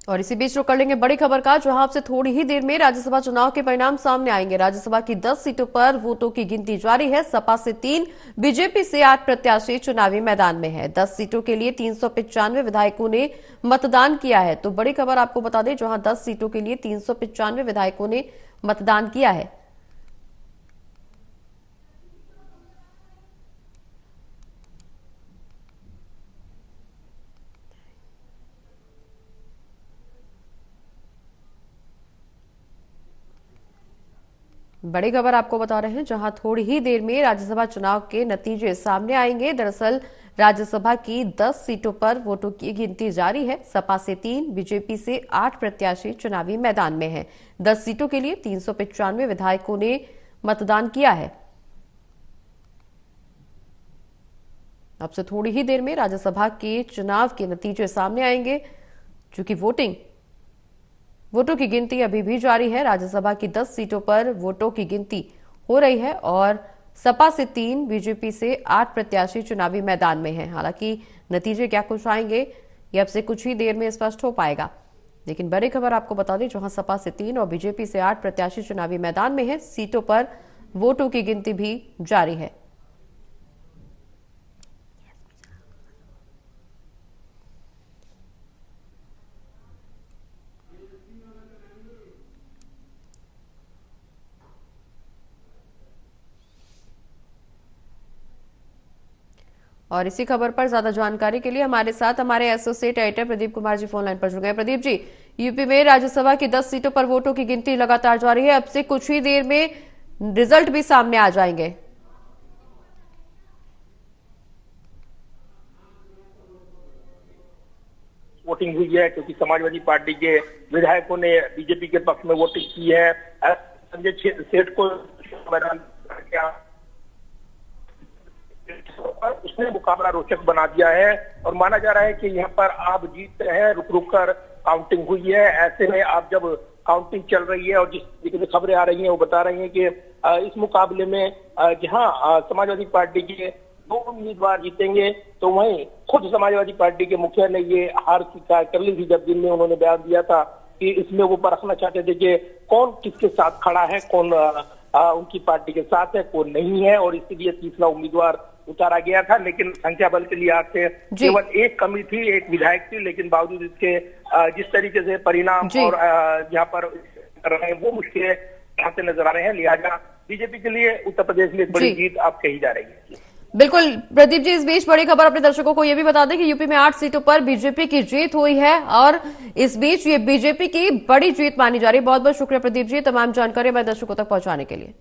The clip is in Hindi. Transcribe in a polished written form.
और इसी बीच रुक कर लेंगे बड़ी खबर का, जहां आपसे थोड़ी ही देर में राज्यसभा चुनाव के परिणाम सामने आएंगे। राज्यसभा की 10 सीटों पर वोटों की गिनती जारी है। सपा से 3, बीजेपी से 8 प्रत्याशी चुनावी मैदान में है। 10 सीटों के लिए 395 विधायकों ने मतदान किया है। तो बड़ी खबर आपको बता दें, जहां 10 सीटों के लिए 395 विधायकों ने मतदान किया है। बड़ी खबर आपको बता रहे हैं, जहां थोड़ी ही देर में राज्यसभा चुनाव के नतीजे सामने आएंगे। दरअसल राज्यसभा की 10 सीटों पर वोटों की गिनती जारी है। सपा से 3, बीजेपी से 8 प्रत्याशी चुनावी मैदान में हैं। 10 सीटों के लिए 395 विधायकों ने मतदान किया है। अब से थोड़ी ही देर में राज्यसभा के चुनाव के नतीजे सामने आएंगे, चूंकि वोटों की गिनती अभी भी जारी है। राज्यसभा की 10 सीटों पर वोटों की गिनती हो रही है और सपा से 3, बीजेपी से 8 प्रत्याशी चुनावी मैदान में हैं। हालांकि नतीजे क्या कुछ आएंगे, ये अब से कुछ ही देर में स्पष्ट हो पाएगा। लेकिन बड़ी खबर आपको बता दें, जहां सपा से 3 और बीजेपी से 8 प्रत्याशी चुनावी मैदान में हैं, सीटों पर वोटों की गिनती भी जारी है। और इसी खबर पर ज्यादा जानकारी के लिए हमारे साथ हमारे associate editor Pradeep Kumar ji phone line पर जुड़ गए। प्रदीप जी, यूपी में राज्यसभा की 10 सीटों पर वोटों की गिनती लगातार जारी है। अब से कुछ ही देर में रिजल्ट भी सामने आ जाएंगे। वोटिंग हुई है, क्योंकि समाजवादी पार्टी के विधायकों ने बीजेपी के पक्ष में वोटिंग की है। संजय सेठ को उसने मुकाबला रोचक बना दिया है और माना जा रहा है कि यहाँ पर आप जीत रहे हैं। रुक रुक कर काउंटिंग हुई है। ऐसे में आप जब काउंटिंग चल रही है और जिस तरीके से खबरें आ रही हैं वो बता रही हैं कि इस मुकाबले में जहां समाजवादी पार्टी के 2 उम्मीदवार जीतेंगे, तो वहीं खुद समाजवादी पार्टी के मुखिया ने ये हार स्वीकार कर ली थी, जब दिन में उन्होंने बयान दिया था कि इसमें वो परखना चाहते थे कि कौन किसके साथ खड़ा है, कौन उनकी पार्टी के साथ है, कौन नहीं है, और इसलिए तीसरा उम्मीदवार उतारा गया था। लेकिन संख्या बल के लिहाज से केवल एक कमी थी, एक विधायक थी, लेकिन बावजूद इसके जिस तरीके से परिणाम और यहाँ पर रहे वो मुश्किलें आते नजर आ रहे हैं। लिहाजा बीजेपी के लिए उत्तर प्रदेश में एक बड़ी जीत आप कही जा रही है। बिल्कुल प्रदीप जी, इस बीच बड़ी खबर अपने दर्शकों को यह भी बता दें कि यूपी में 8 सीटों पर बीजेपी की जीत हुई है और इस बीच ये बीजेपी की बड़ी जीत मानी जा रही है। बहुत बहुत शुक्रिया प्रदीप जी, तमाम जानकारी हमारे दर्शकों तक पहुंचाने के लिए।